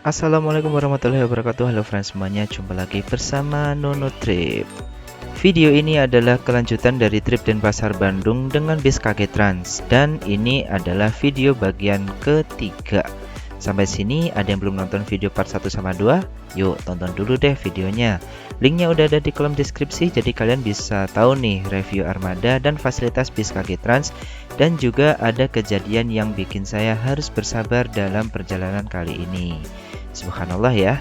Assalamualaikum warahmatullahi wabarakatuh. Halo friends semuanya, jumpa lagi bersama Nono Trip. Video ini adalah kelanjutan dari trip Denpasar Bandung dengan bis KG Trans. Dan ini adalah video bagian ketiga. Sampai sini ada yang belum nonton video part 1 sama 2? Yuk tonton dulu deh videonya. Linknya udah ada di kolom deskripsi, jadi kalian bisa tahu nih review armada dan fasilitas bis KG Trans. Dan juga ada kejadian yang bikin saya harus bersabar dalam perjalanan kali ini. Subhanallah ya.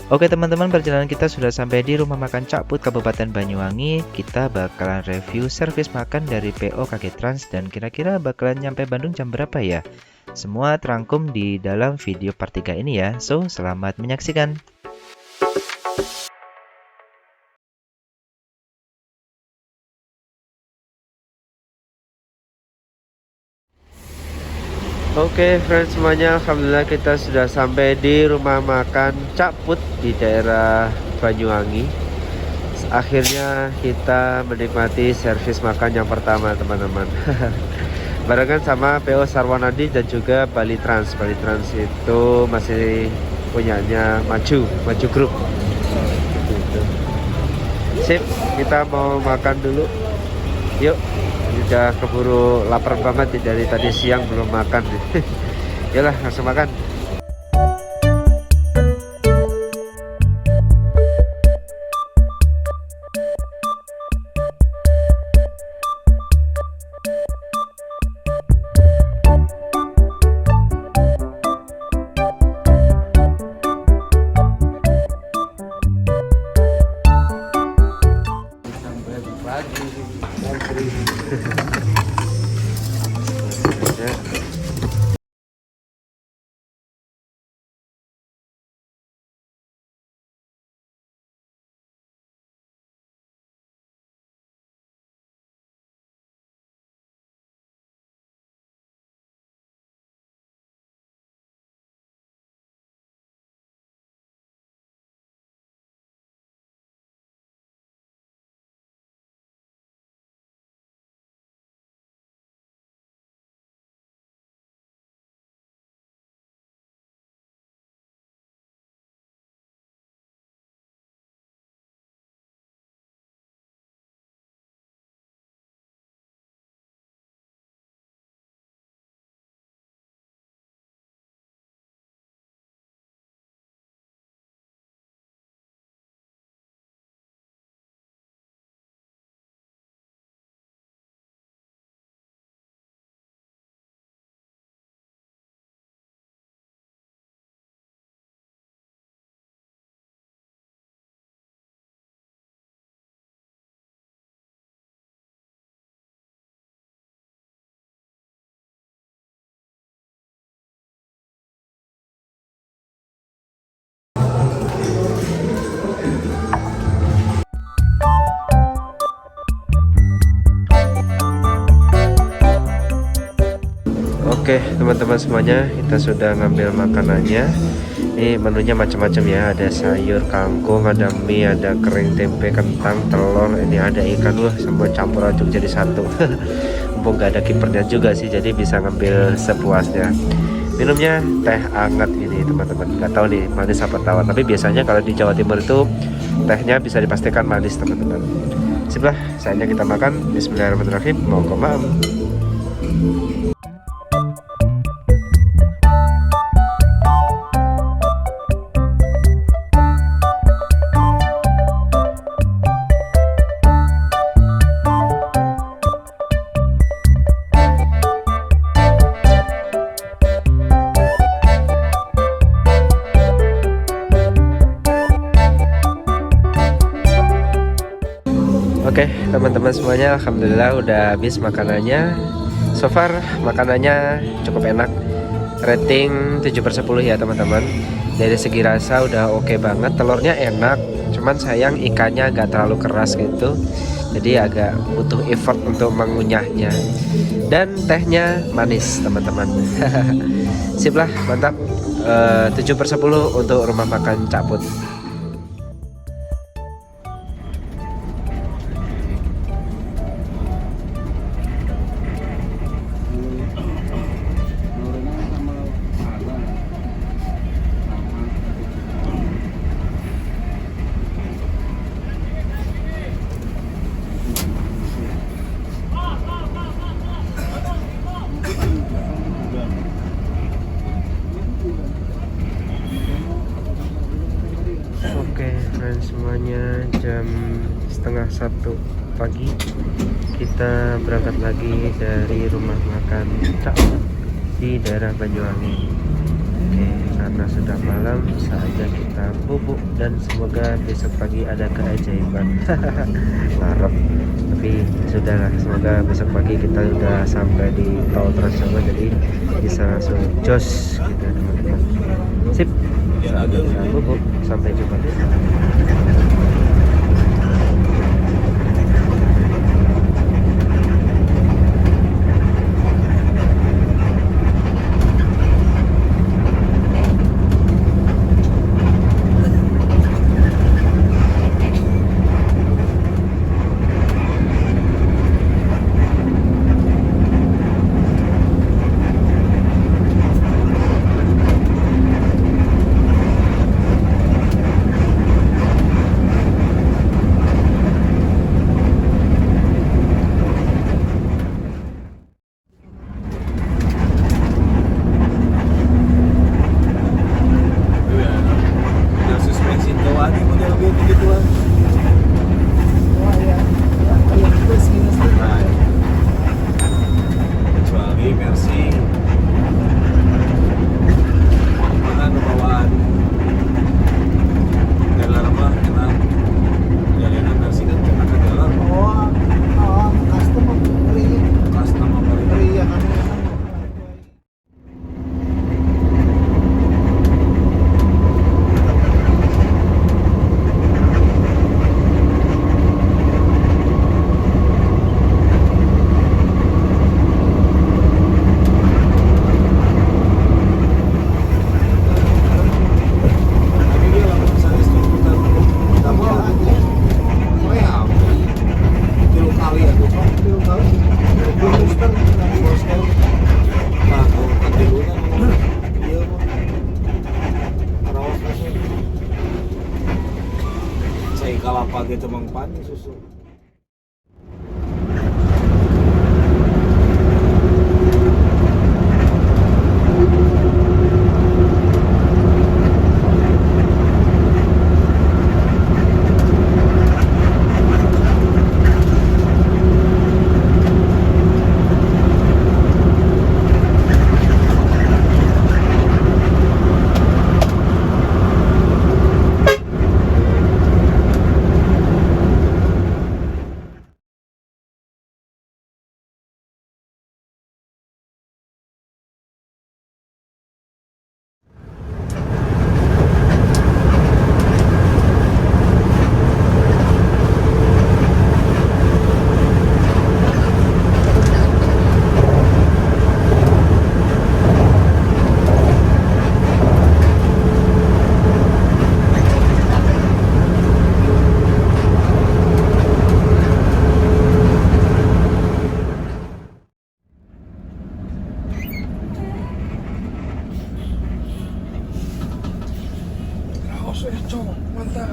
Oke teman-teman, perjalanan kita sudah sampai di rumah makan Cak Put Kabupaten Banyuwangi. Kita bakalan review servis makan dari PO KG Trans dan kira-kira bakalan nyampe Bandung jam berapa ya. Semua terangkum di dalam video part 3 ini ya. So, selamat menyaksikan. Oke friends semuanya, alhamdulillah kita sudah sampai di rumah makan Cak Put di daerah Banyuwangi. Akhirnya kita menikmati servis makan yang pertama teman-teman. Barengan sama PO Sarwanadi dan juga Bali Trans. Bali Trans itu masih punyanya Maju Group gitu. Sip, kita mau makan dulu. Yuk, udah keburu lapar banget nih, dari tadi siang belum makan nih. Yalah, langsung makan. Oke teman-teman semuanya, kita sudah ngambil makanannya. Ini menunya macam-macam ya, ada sayur kangkung, ada mie, ada kering tempe, kentang, telur, ini ada ikan, wah semua campur aduk jadi satu. Mumpung nggak ada kipernya juga sih, jadi bisa ngambil sepuasnya. Minumnya teh hangat ini teman-teman, nggak tahu nih manis apa tawar, tapi biasanya kalau di Jawa Timur itu tehnya bisa dipastikan manis teman-teman. Sebelah saatnya kita makan. Bismillahirrahmanirrahim. Monggo maam. Oke teman-teman semuanya, alhamdulillah udah habis makanannya. So far makanannya cukup enak, rating 7/10 ya teman-teman. Dari segi rasa udah oke banget, telurnya enak, cuman sayang ikannya agak terlalu keras gitu, jadi agak butuh effort untuk mengunyahnya. Dan tehnya manis teman-teman. Sip lah, mantap. 7/10 untuk rumah makan Cak Put. semuanya, jam setengah 1 pagi kita berangkat lagi dari rumah makan Cak di daerah Banyuwangi. Oke, karena sudah malam saatnya kita bubuk dan semoga besok pagi ada keajaiban. Harap, tapi sudahlah, semoga besok pagi kita udah sampai di tol Trans Jawa jadi bisa langsung jos gitu teman-teman. Sip, saatnya kita bubuk. Sampai jumpa besok. Kalapag itu mangpani susu. Mantap.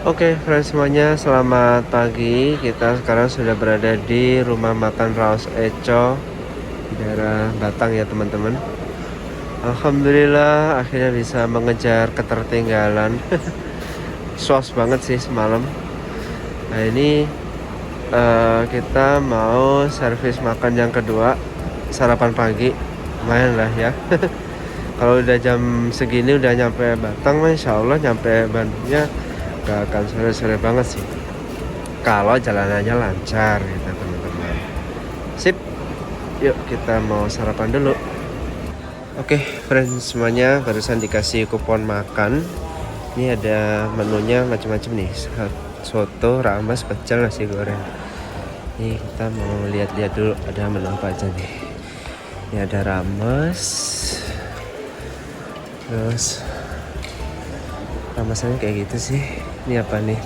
Oke, friends semuanya, selamat pagi. Kita sekarang sudah berada di rumah makan Raos Eco di daerah Batang ya teman-teman. Alhamdulillah akhirnya bisa mengejar ketertinggalan. Sos banget sih semalam. Nah ini kita mau servis makan yang kedua, sarapan pagi. Lumayan lah ya. Kalau udah jam segini udah nyampe Batang, Masya Allah nyampe Bandungnya gak akan sore-sore banget sih kalau jalanannya lancar gitu teman-teman. Sip, yuk kita mau sarapan dulu. Oke, friends semuanya, barusan dikasih kupon makan. Ini ada menunya macam-macam nih, soto, rames, pecel, nasi goreng. Ini kita mau lihat-lihat dulu ada menu apa aja nih. Ini ada rames, terus ramesannya kayak gitu sih. Ini apa nih?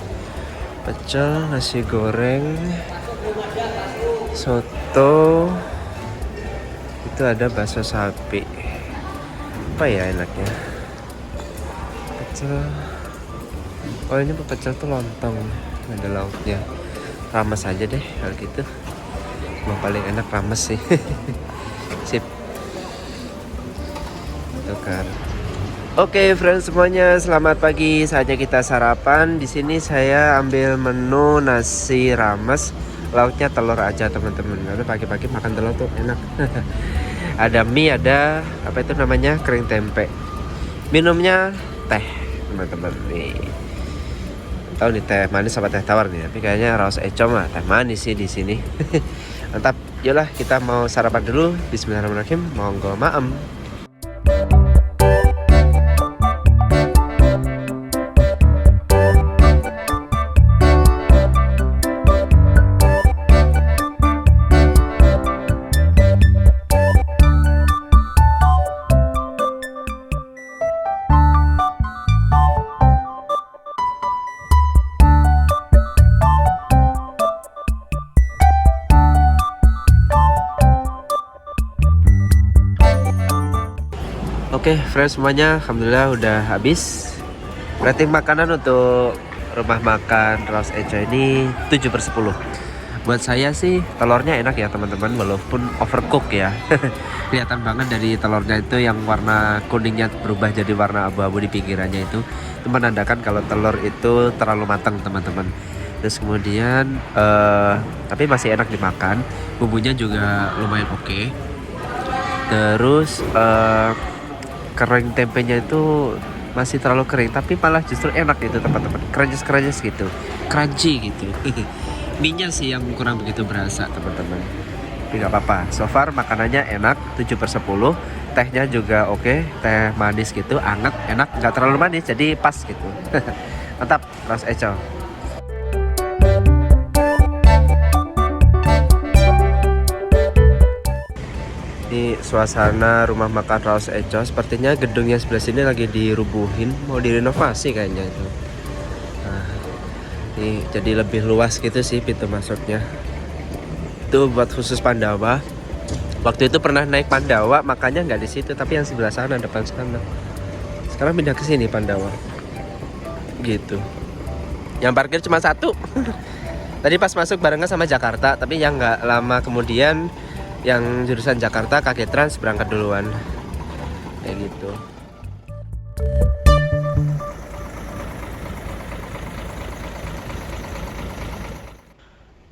Pecel, nasi goreng, soto, itu ada bakso sapi. Apa ya enaknya? Pecel. Oh ini pecel tuh lontong. ada lauknya. Rames aja deh kalau gitu. Yang paling enak rames sih. Sip. Tukar. Oke, friends semuanya, selamat pagi. Saatnya kita sarapan. Di sini saya ambil menu nasi rames, lauknya telur aja, teman-teman. Karena pagi-pagi makan telur tuh enak. Ada mie, ada apa itu namanya? Kering tempe. Minumnya teh, teman-teman. Nih. Tahu nih teh manis sama teh tawar nih, tapi kayaknya Raos Eco mah teh manis sih di sini. Mantap. Yolah, kita mau sarapan dulu. Bismillahirrahmanirrahim. Monggo maem. Oke, friends semuanya, alhamdulillah udah habis. Rating makanan untuk rumah makan Raos Eco ini 7/10. Buat saya sih telurnya enak ya teman-teman, walaupun overcook ya. Kelihatan banget dari telurnya itu yang warna kuningnya berubah jadi warna abu-abu di pinggirannya itu menandakan kalau telur itu terlalu matang, teman-teman. Terus kemudian tapi masih enak dimakan, bumbunya juga lumayan oke. Terus kering tempenya itu masih terlalu kering, tapi malah justru enak gitu teman-teman, kerenjes gitu, crunchy gitu. Minyak sih yang kurang begitu berasa teman-teman, tapi nggak apa-apa. So far makanannya enak, 7/10. Tehnya juga oke, teh manis gitu, anget, enak, nggak terlalu manis, jadi pas gitu. Mantap, Raos Eco. Ini suasana rumah makan Raos Eco. Sepertinya gedungnya sebelah sini lagi dirubuhin, mau direnovasi kayaknya itu. Nah, ini jadi lebih luas gitu sih pintu masuknya. Itu buat khusus Pandawa. Waktu itu pernah naik Pandawa, makanya nggak di situ, tapi yang sebelah sana, depan sana. Sekarang pindah ke sini Pandawa. Gitu. Yang parkir cuma satu. Tadi pas masuk barengan sama Jakarta, tapi yang nggak lama kemudian yang jurusan Jakarta KG Trans berangkat duluan, kayak gitu.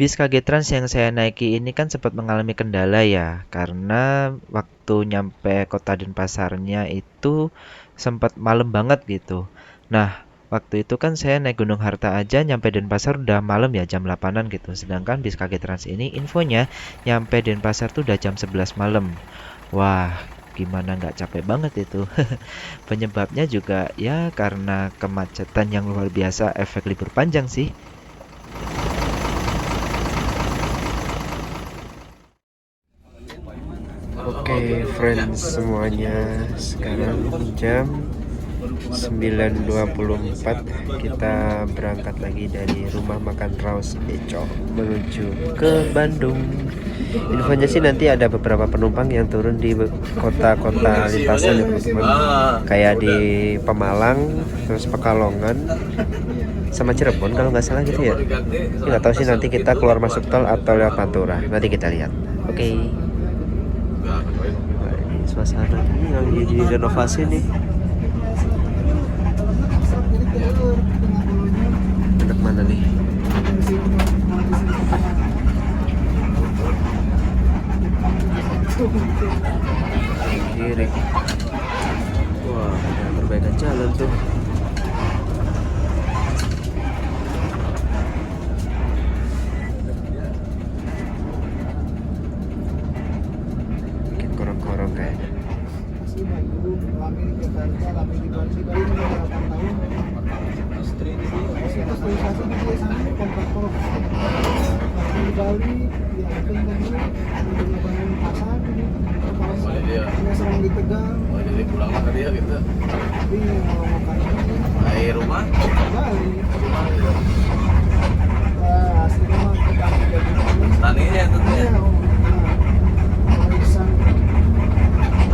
Bis KG Trans yang saya naiki ini kan sempat mengalami kendala ya, karena waktu nyampe kota Denpasarnya itu sempat malam banget gitu. Nah, waktu itu kan saya naik Gunung Harta aja nyampe Denpasar udah malam ya, jam 8-an gitu. Sedangkan bis KG Trans ini infonya nyampe Denpasar tuh udah jam 11 malam. Wah, gimana nggak capek banget itu. Penyebabnya juga ya karena kemacetan yang luar biasa efek libur panjang sih. Oke, friends semuanya, sekarang jam 9.24. Kita berangkat lagi dari rumah makan Raos Eco menuju ke Bandung. Infonya sih nanti ada beberapa penumpang yang turun di kota-kota lintasan ya teman-teman, kayak di Pemalang, terus Pekalongan, sama Cirebon kalau nggak salah gitu ya. Nggak tahu sih nanti kita keluar masuk tol atau lewat Pantura, nanti kita lihat. Oke. Nah, ini suasana ini yang direnovasi nih. Enak mana nih? Kiri. Wah, ada perbaikan jalan tuh. Bikin korong-korong kayaknya. Jadi pulang ke dia gitu. Air rumah. Taninya tentunya.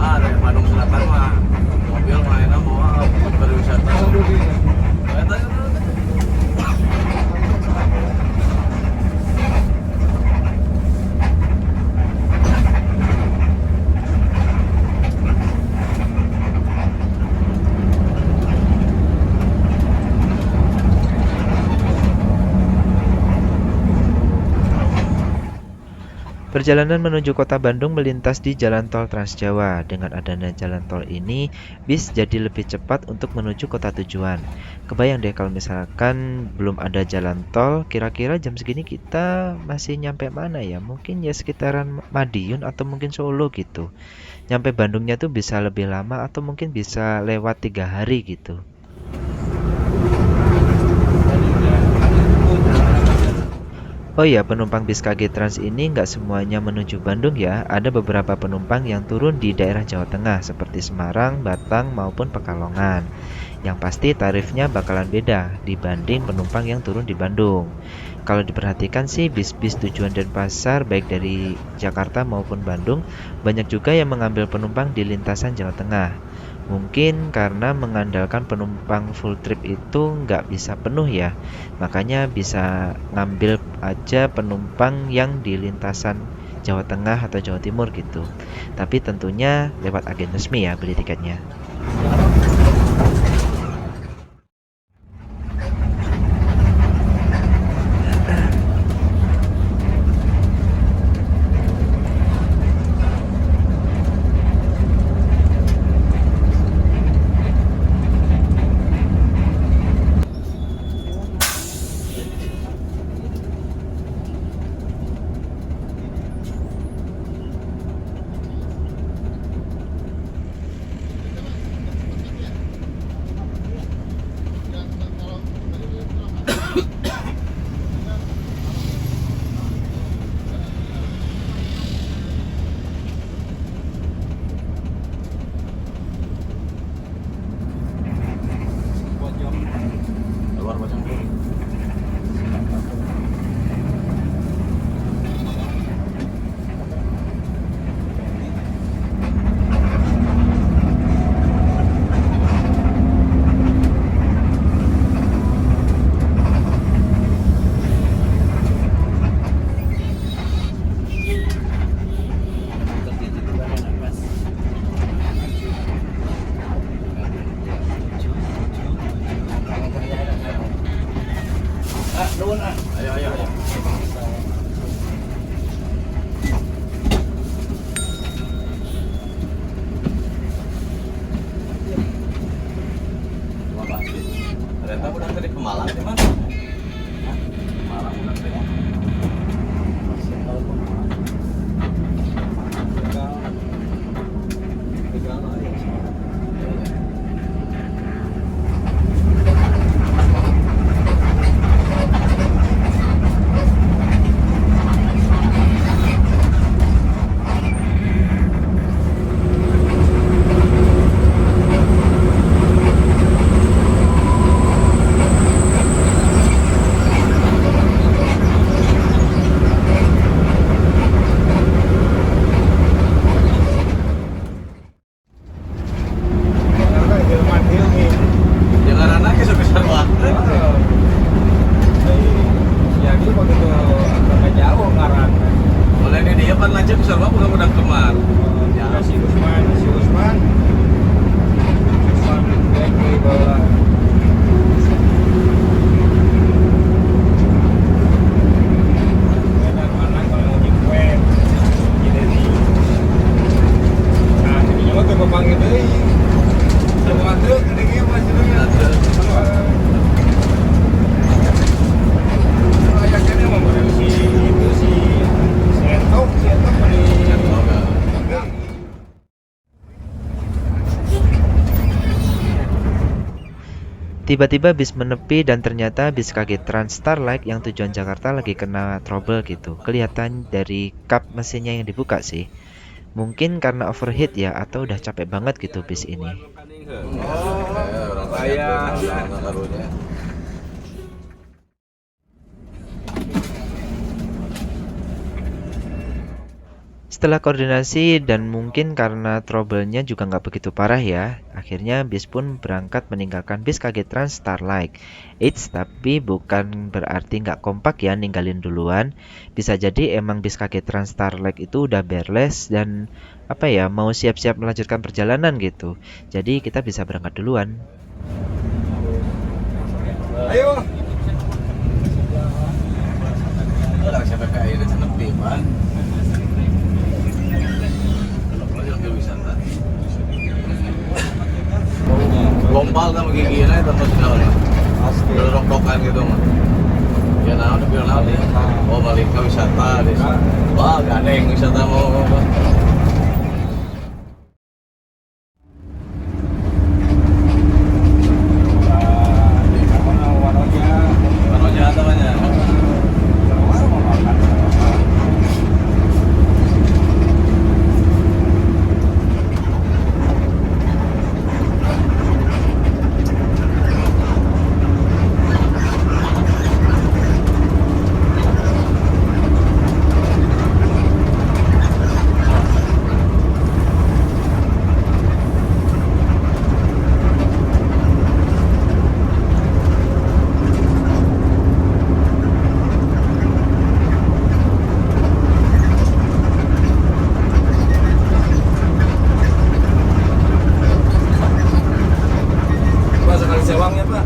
Ada yang Bandung Selatan mah mobil mainan mau berwisata. Perjalanan menuju kota Bandung melintas di Jalan Tol Trans Jawa. Dengan adanya jalan tol ini, bis jadi lebih cepat untuk menuju kota tujuan. Kebayang deh kalau misalkan belum ada jalan tol, kira-kira jam segini kita masih nyampe mana ya? Mungkin ya sekitaran Madiun atau mungkin Solo gitu. Nyampe Bandungnya tuh bisa lebih lama atau mungkin bisa lewat 3 hari gitu. Oh iya, penumpang bis KG Trans ini nggak semuanya menuju Bandung ya. Ada beberapa penumpang yang turun di daerah Jawa Tengah seperti Semarang, Batang, maupun Pekalongan. Yang pasti tarifnya bakalan beda dibanding penumpang yang turun di Bandung. Kalau diperhatikan sih bis-bis tujuan Denpasar baik dari Jakarta maupun Bandung banyak juga yang mengambil penumpang di lintasan Jawa Tengah. Mungkin karena mengandalkan penumpang full trip itu nggak bisa penuh ya, makanya bisa ngambil aja penumpang yang di lintasan Jawa Tengah atau Jawa Timur gitu. Tapi tentunya lewat agen resmi ya beli tiketnya. Keluar pasang dulu. Ayo, ayo, ayo. Ternyata udah tadi ke Malang sih, Mas. Malang udah tadi. Masih tahu ke Malang. Tegal aja. Jangan anak besar banget. Ya dia begitu agak jauh ngaran. Mulai ini dia pan aja besar banget udah kemar. Ya si Usman baik di bawah. Enak mana kalau mau kue gini nih. Nah, ini juga ke Bapang gitu. Semua truk ini masih ayahnya mau si itu si Setok Tiba-tiba bis menepi dan ternyata bis KG Trans Starlight yang tujuan Jakarta lagi kena trouble gitu. Kelihatan dari kap mesinnya yang dibuka sih. Mungkin karena overheat ya atau udah capek banget gitu bis ini. Orang kaya, karunya. Setelah koordinasi dan mungkin karena trouble-nya juga nggak begitu parah ya, akhirnya bis pun berangkat meninggalkan bis KG Trans Starlight. Eits, tapi bukan berarti nggak kompak ya ninggalin duluan. Bisa jadi emang bis KG Trans Starlight itu udah beres dan apa ya mau siap-siap melanjutkan perjalanan gitu. Jadi kita bisa berangkat duluan. Ayo. Orang siapa kayak ini senepi, Pak. Gompal sama gigi na terus naon. Pasti. Rok-rokan gitu mah. Ya naon biar naon nih. Oh balik ke wisata deh. Wah gandeng wisata mau. Waronya namanya. Pak, sekali sewangnya Pak.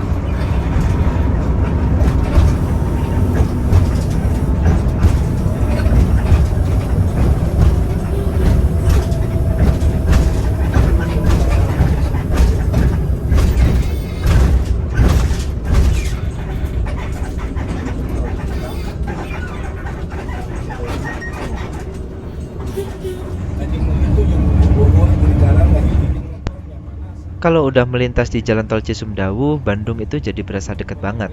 Kalau udah melintas di jalan tol Cisumdawu, Bandung itu jadi berasa deket banget.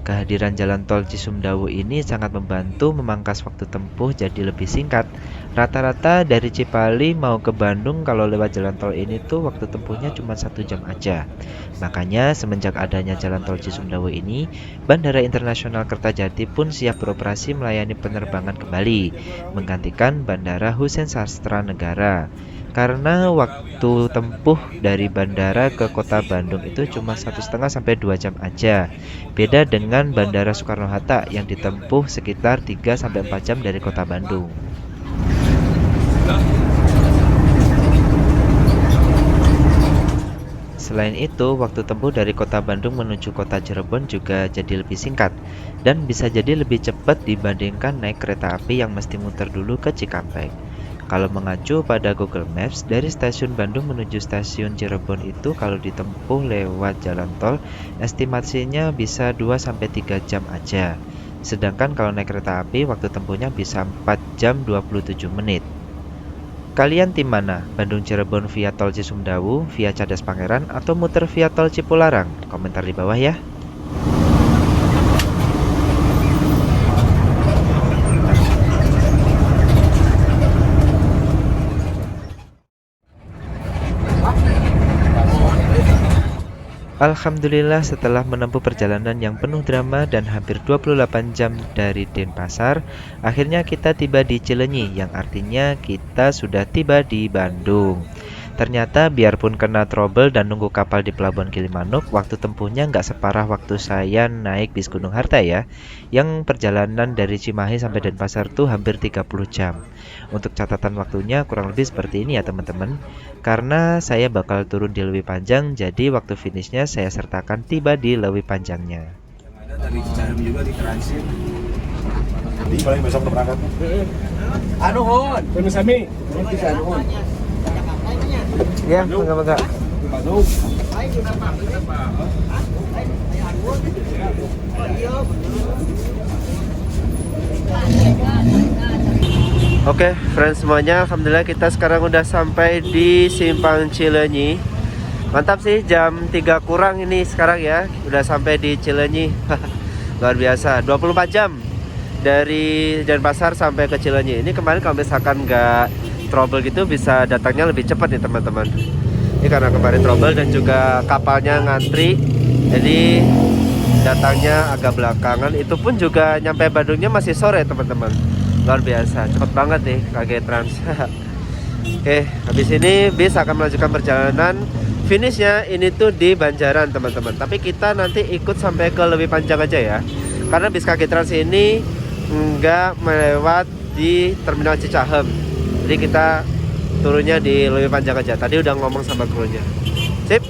Kehadiran jalan tol Cisumdawu ini sangat membantu memangkas waktu tempuh jadi lebih singkat. Rata-rata dari Cipali mau ke Bandung kalau lewat jalan tol ini tuh waktu tempuhnya cuma 1 jam aja. Makanya semenjak adanya jalan tol Cisumdawu ini, Bandara Internasional Kertajati pun siap beroperasi melayani penerbangan kembali, menggantikan Bandara Husein Sastra Negara. Karena waktu tempuh dari bandara ke kota Bandung itu cuma 1,5 sampai 2 jam aja. Beda dengan Bandara Soekarno-Hatta yang ditempuh sekitar 3 sampai 4 jam dari kota Bandung. Selain itu, waktu tempuh dari kota Bandung menuju kota Cirebon juga jadi lebih singkat dan bisa jadi lebih cepat dibandingkan naik kereta api yang mesti muter dulu ke Cikampek. Kalau mengacu pada Google Maps, dari stasiun Bandung menuju stasiun Cirebon itu kalau ditempuh lewat jalan tol, estimasinya bisa 2-3 jam aja. Sedangkan kalau naik kereta api, waktu tempuhnya bisa 4 jam 27 menit. Kalian tim mana? Bandung Cirebon via tol Cisumdawu, via Cadas Pangeran, atau muter via tol Cipularang? Komentar di bawah ya. Alhamdulillah setelah menempuh perjalanan yang penuh drama dan hampir 28 jam dari Denpasar, akhirnya kita tiba di Cileunyi yang artinya kita sudah tiba di Bandung. Ternyata biarpun kena trouble dan nunggu kapal di Pelabuhan Gilimanuk, waktu tempuhnya nggak separah waktu saya naik bis Gunung Harta ya, yang perjalanan dari Cimahi sampai Denpasar tuh hampir 30 jam. Untuk catatan waktunya kurang lebih seperti ini ya teman-teman. Karena saya bakal turun di Leuwi Panjang, jadi waktu finishnya saya sertakan tiba di Leuwi Panjangnya. Ada dari Cicahem juga di transit. Jadi paling besok udah berangkat. Anu hon. Terus Sami. Bisa anu hon. Ya, enggak. Bandung. Oke, friends semuanya, alhamdulillah kita sekarang udah sampai di Simpang Cileunyi. Mantap sih, jam 3 kurang ini sekarang ya, udah sampai di Cileunyi. Luar biasa, 24 jam dari Denpasar sampai ke Cileunyi. Ini kemarin kalau misalkan nggak trouble gitu bisa datangnya lebih cepat nih teman-teman. Ini karena kemarin trouble dan juga kapalnya ngantri, jadi datangnya agak belakangan. Itu pun juga nyampe Bandungnya masih sore teman-teman. Luar biasa, cepet banget nih KG Trans. Oke, habis ini bis akan melanjutkan perjalanan. Finishnya ini tuh di Banjaran teman-teman. Tapi kita nanti ikut sampai ke Leuwi Panjang aja ya. Karena bis KG Trans ini nggak melewat di Terminal Cicahem. Jadi kita turunnya di Leuwi Panjang aja. Tadi udah ngomong sama krunya. Sip.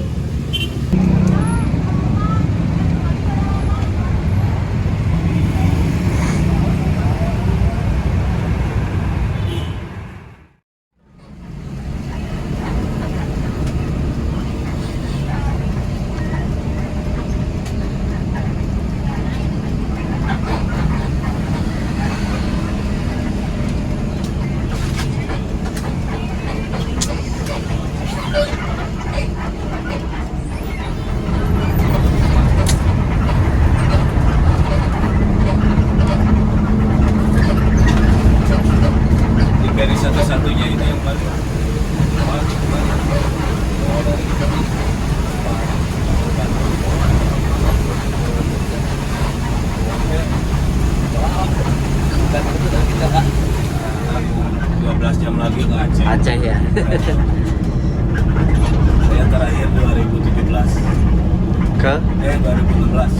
ke 2016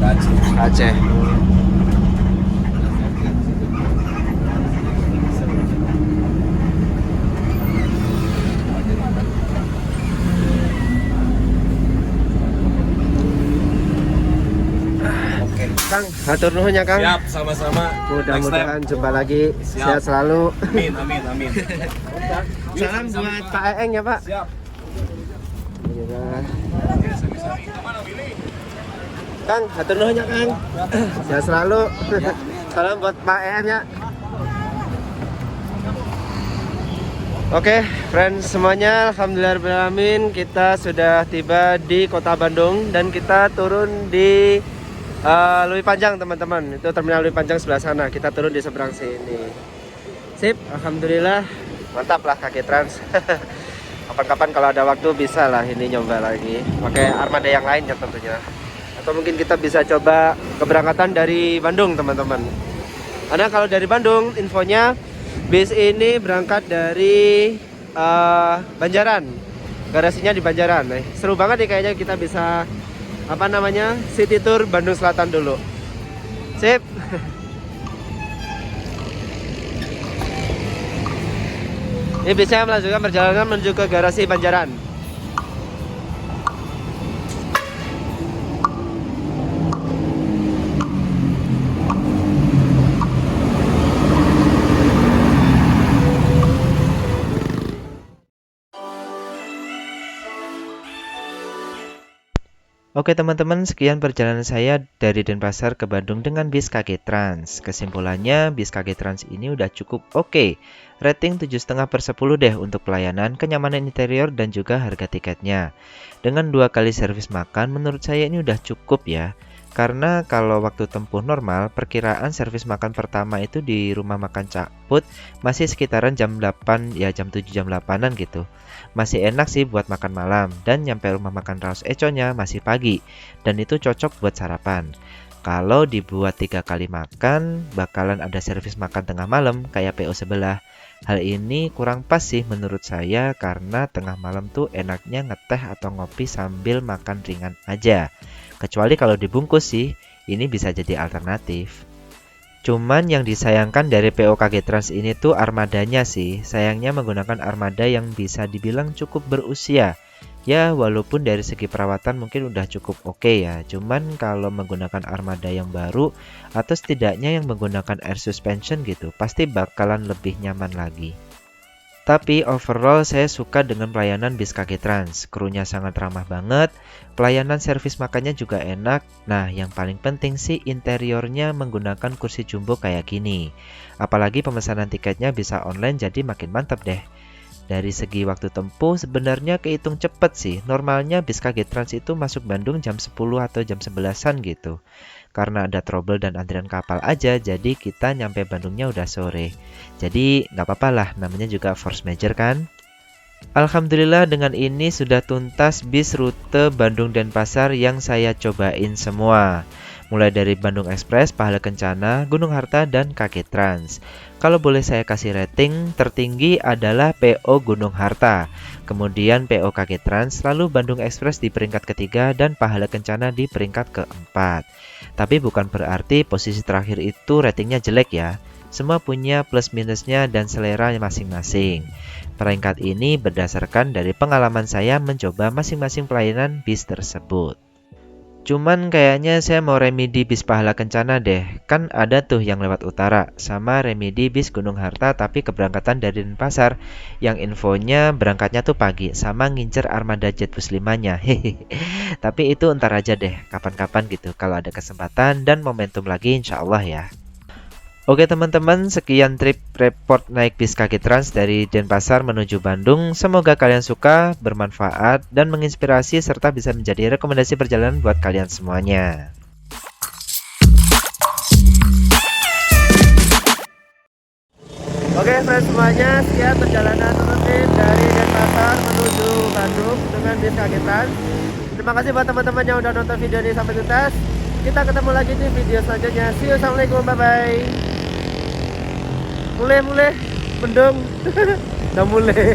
ke Aceh. Oke. Kang, hatur nuhun ya Kang. Siap, sama-sama. Mudah-mudahan jumpa lagi. Siap. Sehat selalu. Amin, amin, amin. Salam buat Pak Eeng ya Pak. Siap. Kang, hatur nuhun ya Kang. Sehat selalu. Salam buat Pak Eeng ya. Oke, friends semuanya, alhamdulillahirrahmanirrahim, kita sudah tiba di Kota Bandung dan kita turun di Lui Panjang teman-teman. Itu terminal Lui Panjang sebelah sana. Kita turun di seberang sini. Sip, alhamdulillah, mantap lah Kaki Trans. Kapan-kapan kalau ada waktu bisa lah ini nyoba lagi. Pakai armada yang lain ya tentunya. Atau mungkin kita bisa coba keberangkatan dari Bandung teman-teman. Karena kalau dari Bandung infonya bis ini berangkat dari Banjaran, garasinya di Banjaran. Seru banget nih kayaknya, kita bisa apa namanya city tour Bandung Selatan dulu. Sip. Ini bisnya melanjutkan perjalanan menuju ke garasi Banjaran. Oke teman-teman, sekian perjalanan saya dari Denpasar ke Bandung dengan bis KG Trans. Kesimpulannya, bis KG Trans ini udah cukup oke. Rating 7,5/10 deh untuk pelayanan, kenyamanan interior, dan juga harga tiketnya. Dengan 2 kali servis makan, menurut saya ini udah cukup ya. Karena kalau waktu tempuh normal, perkiraan servis makan pertama itu di rumah makan Cak Put masih sekitaran jam 8, ya jam 7, jam 8-an gitu. Masih enak sih buat makan malam, dan nyampe rumah makan Raus Econya masih pagi, dan itu cocok buat sarapan. Kalau dibuat 3 kali makan, bakalan ada servis makan tengah malam kayak PO sebelah. Hal ini kurang pas sih menurut saya, karena tengah malam tuh enaknya ngeteh atau ngopi sambil makan ringan aja. Kecuali kalau dibungkus sih, ini bisa jadi alternatif. Cuman yang disayangkan dari PO KG Trans ini tuh armadanya sih. Sayangnya menggunakan armada yang bisa dibilang cukup berusia. Ya walaupun dari segi perawatan mungkin udah cukup oke ya. Cuman kalau menggunakan armada yang baru, atau setidaknya yang menggunakan air suspension gitu, pasti bakalan lebih nyaman lagi. Tapi overall saya suka dengan pelayanan bis KG Trans. Krunya sangat ramah banget, pelayanan servis makannya juga enak. Nah yang paling penting sih interiornya menggunakan kursi jumbo kayak gini. Apalagi pemesanan tiketnya bisa online, jadi makin mantap deh. Dari segi waktu tempuh sebenarnya kehitung cepet sih. Normalnya bis KG Trans itu masuk Bandung jam 10 atau jam 11-an gitu. Karena ada trouble dan antrian kapal aja, jadi kita nyampe Bandungnya udah sore. Jadi nggak apa-apa lah, namanya juga force major kan. Alhamdulillah dengan ini sudah tuntas bis rute Bandung Denpasar yang saya cobain semua. Mulai dari Bandung Express, Pahala Kencana, Gunung Harta, dan KG Trans. Kalau boleh saya kasih rating, tertinggi adalah PO Gunung Harta, kemudian PO KG Trans, lalu Bandung Express di peringkat ketiga, dan Pahala Kencana di peringkat keempat. Tapi bukan berarti posisi terakhir itu ratingnya jelek ya. Semua punya plus minusnya dan selera masing-masing. Peringkat ini berdasarkan dari pengalaman saya mencoba masing-masing pelayanan bis tersebut. Cuman kayaknya saya mau remedi bis Pahala Kencana deh. Kan ada tuh yang lewat utara, sama remedi bis Gunung Harta tapi keberangkatan dari Denpasar, yang infonya berangkatnya tuh pagi, sama ngincer armada Jetbus 5-nya. Tapi itu ntar aja deh, kapan-kapan gitu, kalau ada kesempatan dan momentum lagi insya Allah ya. Oke teman-teman, sekian trip report naik bis KG Trans dari Denpasar menuju Bandung. Semoga kalian suka, bermanfaat, dan menginspirasi serta bisa menjadi rekomendasi perjalanan buat kalian semuanya. Oke friends semuanya, sekian perjalanan rutin dari Denpasar menuju Bandung dengan bis KG Trans. Terima kasih buat teman-teman yang udah nonton video ini sampai tuntas. Kita ketemu lagi di video selanjutnya. See you, assalamualaikum, bye bye. Mulai Bendung. Udah mulai.